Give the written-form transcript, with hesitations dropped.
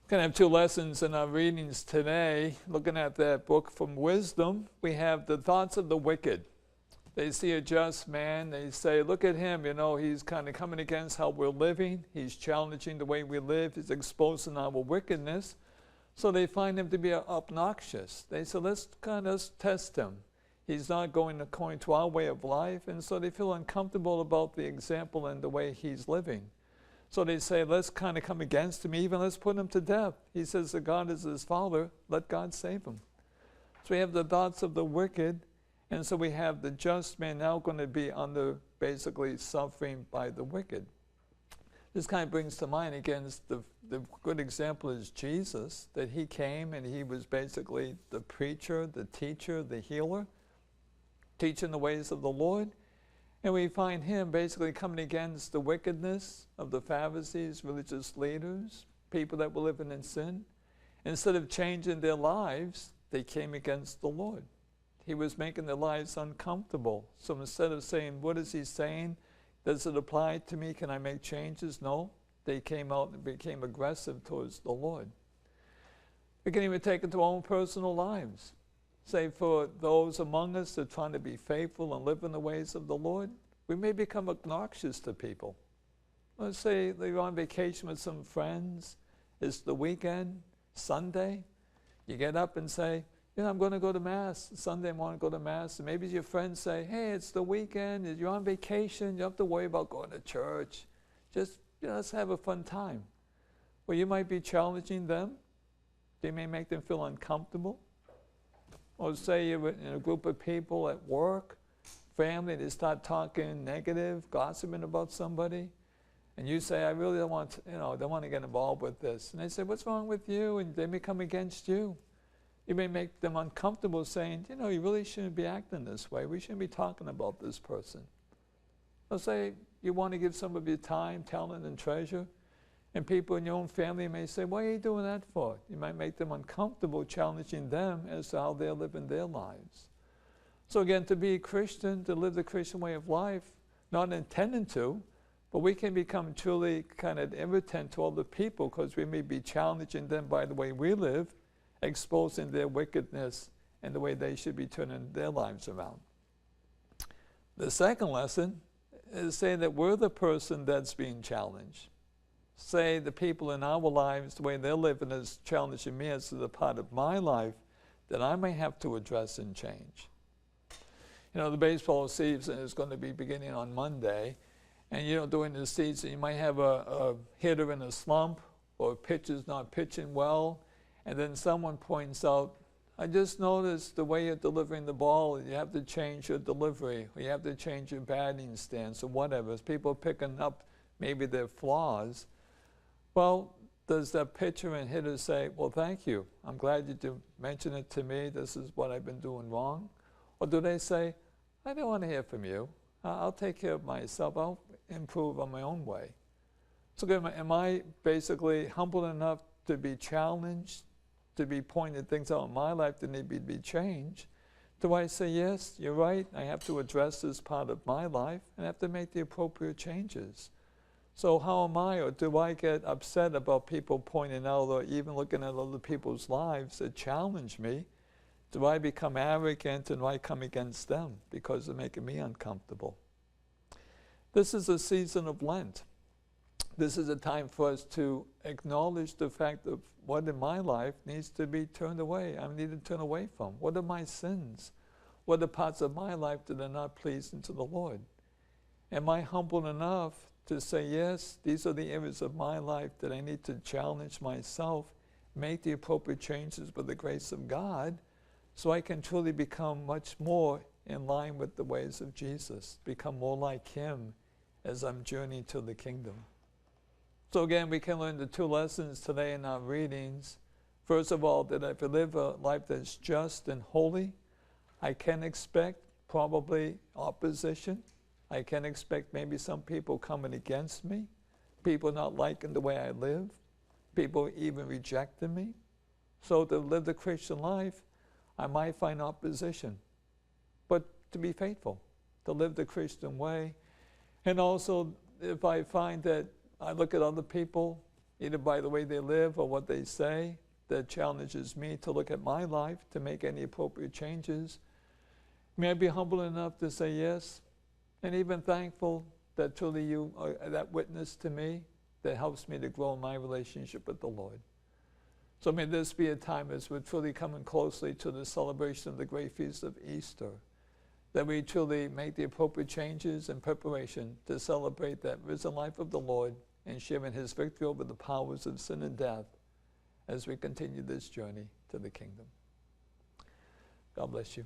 We're going to have two lessons in our readings today. Looking at that book from Wisdom, we have the thoughts of the wicked. They see a just man. They say, look at him, he's kind of coming against how we're living. He's challenging the way we live. He's exposing our wickedness. So they find him to be obnoxious. They say, let's test him. He's not going according to our way of life. And so they feel uncomfortable about the example and the way he's living. So they say, let's kind of come against him, even let's put him to death. He says that God is his father, let God save him. So we have the thoughts of the wicked, and so we have the just man now going to be under basically suffering by the wicked. This kind of brings to mind again, the good example is Jesus, that he came and he was basically the preacher, the teacher, the healer, teaching the ways of the Lord. And we find him basically coming against the wickedness of the Pharisees, religious leaders, people that were living in sin. Instead of changing their lives, they came against the Lord. He was making their lives uncomfortable. So instead of saying, what is he saying? Does it apply to me? Can I make changes? No. They came out and became aggressive towards the Lord. We can even take it to our own personal lives. Say for those among us that are trying to be faithful and live in the ways of the Lord, we may become obnoxious to people. Let's say you're on vacation with some friends. It's the weekend, Sunday. You get up and say, I'm going to go to Mass. Sunday I want to go to Mass. And maybe your friends say, hey, it's the weekend. You're on vacation. You don't have to worry about going to church. Just, let's have a fun time. Well, you might be challenging them. They may make them feel uncomfortable. Or say you're in a group of people at work, family, they start talking negative, gossiping about somebody. And you say, I really don't want to get involved with this. And they say, what's wrong with you? And they may come against you. You may make them uncomfortable saying, you really shouldn't be acting this way. We shouldn't be talking about this person. Or say you want to give some of your time, talent, and treasure. And people in your own family may say, what are you doing that for? You might make them uncomfortable, challenging them as to how they're living their lives. So again, to be a Christian, to live the Christian way of life, not intending to, but we can become truly kind of irritant to other people because we may be challenging them by the way we live, exposing their wickedness and the way they should be turning their lives around. The second lesson is saying that we're the person that's being challenged. Say the people in our lives, the way they're living is challenging me as to the part of my life that I may have to address and change. The baseball season is going to be beginning on Monday, and during the season you might have a hitter in a slump or a pitcher's not pitching well, and then someone points out, I just noticed the way you're delivering the ball, you have to change your delivery, or you have to change your batting stance, or whatever. As people are picking up maybe their flaws, well, does that pitcher and hitter say, well, thank you. I'm glad you mentioned it to me. This is what I've been doing wrong. Or do they say, I don't want to hear from you. I'll take care of myself. I'll improve on my own way. So am I basically humble enough to be challenged, to be pointed things out in my life that need to be changed? Do I say, yes, you're right. I have to address this part of my life and I have to make the appropriate changes. So how am I, or do I get upset about people pointing out or even looking at other people's lives that challenge me? Do I become arrogant and do I come against them because they're making me uncomfortable? This is a season of Lent. This is a time for us to acknowledge the fact of what in my life needs to be turned away. I need to turn away from. What are my sins? What are parts of my life that are not pleasing to the Lord? Am I humble enough to say, yes, these are the areas of my life that I need to challenge myself, make the appropriate changes by the grace of God, so I can truly become much more in line with the ways of Jesus, become more like him as I'm journeying to the kingdom. So again, we can learn the two lessons today in our readings. First of all, that if I live a life that's just and holy, I can expect probably opposition. I can expect maybe some people coming against me, people not liking the way I live, people even rejecting me. So to live the Christian life, I might find opposition. But to be faithful, to live the Christian way. And also, if I find that I look at other people either by the way they live or what they say, that challenges me to look at my life to make any appropriate changes. May I be humble enough to say yes, and even thankful that truly you are that witness to me that helps me to grow in my relationship with the Lord. So may this be a time as we're truly coming closely to the celebration of the great feast of Easter, that we truly make the appropriate changes and preparation to celebrate that risen life of the Lord and sharing his victory over the powers of sin and death as we continue this journey to the kingdom. God bless you.